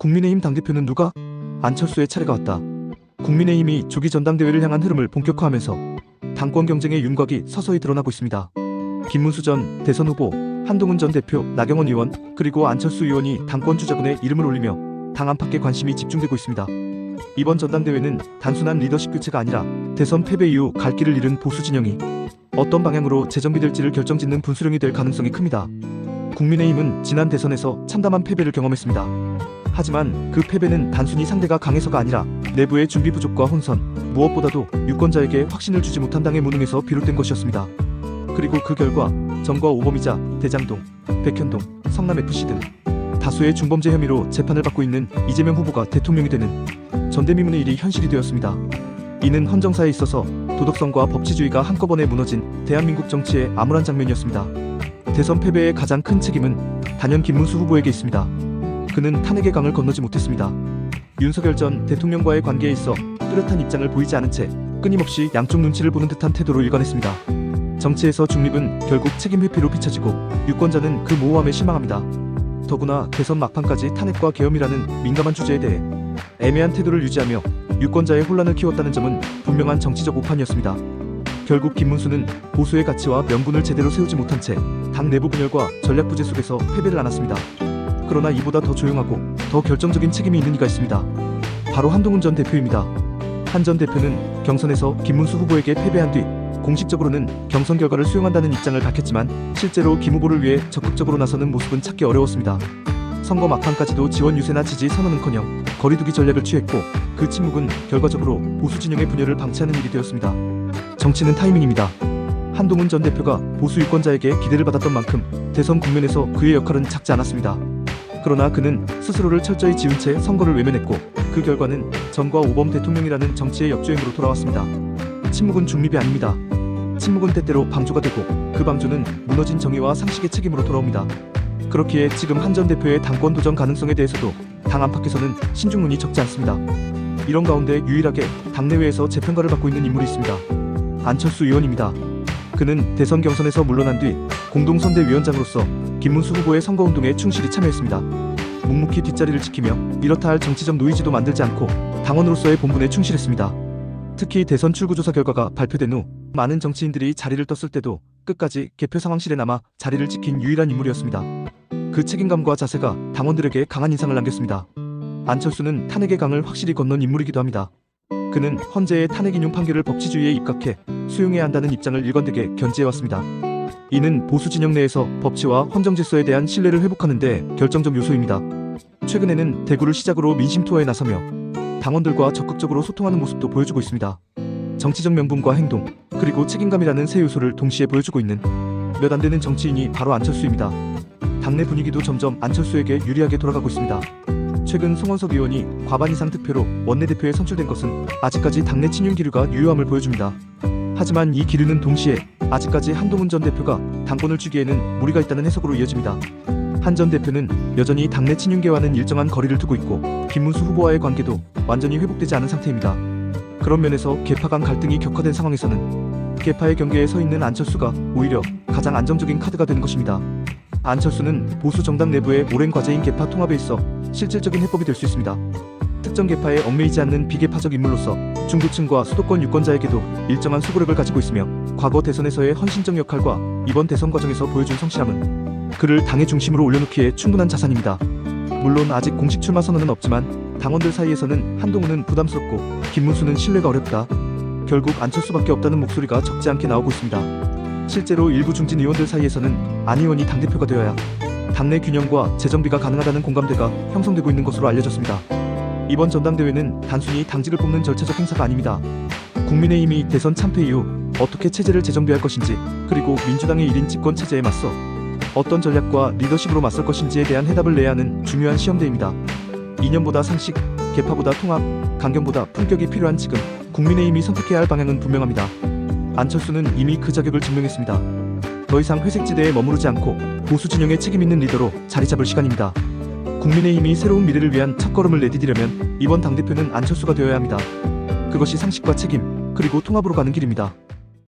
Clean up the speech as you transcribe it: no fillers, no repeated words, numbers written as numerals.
국민의힘 당대표는 누가? 안철수의 차례가 왔다. 국민의힘이 조기 전당대회를 향한 흐름을 본격화하면서 당권 경쟁의 윤곽이 서서히 드러나고 있습니다. 김문수 전 대선 후보, 한동훈 전 대표, 나경원 의원, 그리고 안철수 의원이 당권 주자군에 이름을 올리며 당 안팎의 관심이 집중되고 있습니다. 이번 전당대회는 단순한 리더십 교체가 아니라 대선 패배 이후 갈 길을 잃은 보수 진영이 어떤 방향으로 재정비될지를 결정짓는 분수령이 될 가능성이 큽니다. 국민의힘은 지난 대선에서 참담한 패배를 경험했습니다. 하지만 그 패배는 단순히 상대가 강해서가 아니라 내부의 준비 부족과 혼선, 무엇보다도 유권자에게 확신을 주지 못한 당의 무능에서 비롯된 것이었습니다. 그리고 그 결과 전과 오범이자 대장동, 백현동, 성남FC 등 다수의 중범죄 혐의로 재판을 받고 있는 이재명 후보가 대통령이 되는 전대미문의 일이 현실이 되었습니다. 이는 헌정사에 있어서 도덕성과 법치주의가 한꺼번에 무너진 대한민국 정치의 암울한 장면이었습니다. 대선 패배의 가장 큰 책임은 단연 김문수 후보에게 있습니다. 그는 탄핵의 강을 건너지 못했습니다. 윤석열 전 대통령과의 관계에 있어 뚜렷한 입장을 보이지 않은 채 끊임없이 양쪽 눈치를 보는 듯한 태도로 일관했습니다. 정치에서 중립은 결국 책임 회피로 비춰지고 유권자는 그 모호함에 실망합니다. 더구나 대선 막판까지 탄핵과 계엄이라는 민감한 주제에 대해 애매한 태도를 유지하며 유권자의 혼란을 키웠다는 점은 분명한 정치적 오판이었습니다. 결국 김문수는 보수의 가치와 명분을 제대로 세우지 못한 채 당 내부 분열과 전략 부재 속에서 패배를 안았습니다. 그러나 이보다 더 조용하고 더 결정적인 책임이 있는 이가 있습니다. 바로 한동훈 전 대표입니다. 한 전 대표는 경선에서 김문수 후보에게 패배한 뒤 공식적으로는 경선 결과를 수용한다는 입장을 밝혔지만 실제로 김 후보를 위해 적극적으로 나서는 모습은 찾기 어려웠습니다. 선거 막판까지도 지원 유세나 지지 선언은커녕 거리두기 전략을 취했고 그 침묵은 결과적으로 보수 진영의 분열을 방치하는 일이 되었습니다. 정치는 타이밍입니다. 한동훈 전 대표가 보수 유권자에게 기대를 받았던 만큼 대선 국면에서 그의 역할은 작지 않았습니다. 그러나 그는 스스로를 철저히 지운 채 선거를 외면했고 그 결과는 전과 오범 대통령이라는 정치의 역주행으로 돌아왔습니다. 침묵은 중립이 아닙니다. 침묵은 때때로 방조가 되고 그 방조는 무너진 정의와 상식의 책임으로 돌아옵니다. 그렇기에 지금 한 전 대표의 당권 도전 가능성에 대해서도 당 안팎에서는 신중론이 적지 않습니다. 이런 가운데 유일하게 당내외에서 재평가를 받고 있는 인물이 있습니다. 안철수 의원입니다. 그는 대선 경선에서 물러난 뒤 공동선대위원장으로서 김문수 후보의 선거운동에 충실히 참여했습니다. 묵묵히 뒷자리를 지키며 이렇다 할 정치적 노이즈도 만들지 않고 당원으로서의 본분에 충실했습니다. 특히 대선 출구조사 결과가 발표된 후 많은 정치인들이 자리를 떴을 때도 끝까지 개표 상황실에 남아 자리를 지킨 유일한 인물이었습니다. 그 책임감과 자세가 당원들에게 강한 인상을 남겼습니다. 안철수는 탄핵의 강을 확실히 건넌 인물이기도 합니다. 그는 헌재의 탄핵 인용 판결을 법치주의에 입각해 수용해야 한다는 입장을 일관되게 견지해왔습니다. 이는 보수 진영 내에서 법치와 헌정 질서에 대한 신뢰를 회복하는 데 결정적 요소입니다. 최근에는 대구를 시작으로 민심 투어에 나서며 당원들과 적극적으로 소통하는 모습도 보여주고 있습니다. 정치적 명분과 행동, 그리고 책임감이라는 세 요소를 동시에 보여주고 있는 몇 안 되는 정치인이 바로 안철수입니다. 당내 분위기도 점점 안철수에게 유리하게 돌아가고 있습니다. 최근 송원석 의원이 과반 이상 득표로 원내대표에 선출된 것은 아직까지 당내 친윤 기류가 유효함을 보여줍니다. 하지만 이 기류는 동시에 아직까지 한동훈 전 대표가 당권을 쥐기에는 무리가 있다는 해석으로 이어집니다. 한 전 대표는 여전히 당내 친윤계와는 일정한 거리를 두고 있고 김문수 후보와의 관계도 완전히 회복되지 않은 상태입니다. 그런 면에서 계파 간 갈등이 격화된 상황에서는 계파의 경계에 서 있는 안철수가 오히려 가장 안정적인 카드가 되는 것입니다. 안철수는 보수 정당 내부의 오랜 과제인 계파 통합에 있어 실질적인 해법이 될 수 있습니다. 특정 계파에 얽매이지 않는 비계파적 인물로서 중도층과 수도권 유권자에게도 일정한 수고력을 가지고 있으며 과거 대선에서의 헌신적 역할과 이번 대선 과정에서 보여준 성실함은 그를 당의 중심으로 올려놓기에 충분한 자산입니다. 물론 아직 공식 출마 선언은 없지만 당원들 사이에서는 한동훈은 부담스럽고 김문수는 신뢰가 어렵다, 결국 안철수밖에 없다는 목소리가 적지 않게 나오고 있습니다. 실제로 일부 중진 의원들 사이에서는 안 의원이 당대표가 되어야 당내 균형과 재정비가 가능하다는 공감대가 형성되고 있는 것으로 알려졌습니다. 이번 전당대회는 단순히 당직을 뽑는 절차적 행사가 아닙니다. 국민의힘이 대선 참패 이후 어떻게 체제를 재정비할 것인지, 그리고 민주당의 1인 집권 체제에 맞서 어떤 전략과 리더십으로 맞설 것인지에 대한 해답을 내야 하는 중요한 시험대입니다. 이념보다 상식, 계파보다 통합, 강경보다 품격이 필요한 지금 국민의힘이 선택해야 할 방향은 분명합니다. 안철수는 이미 그 자격을 증명했습니다. 더 이상 회색지대에 머무르지 않고 보수 진영의 책임 있는 리더로 자리 잡을 시간입니다. 국민의힘이 새로운 미래를 위한 첫걸음을 내디디려면 이번 당대표는 안철수가 되어야 합니다. 그것이 상식과 책임, 그리고 통합으로 가는 길입니다.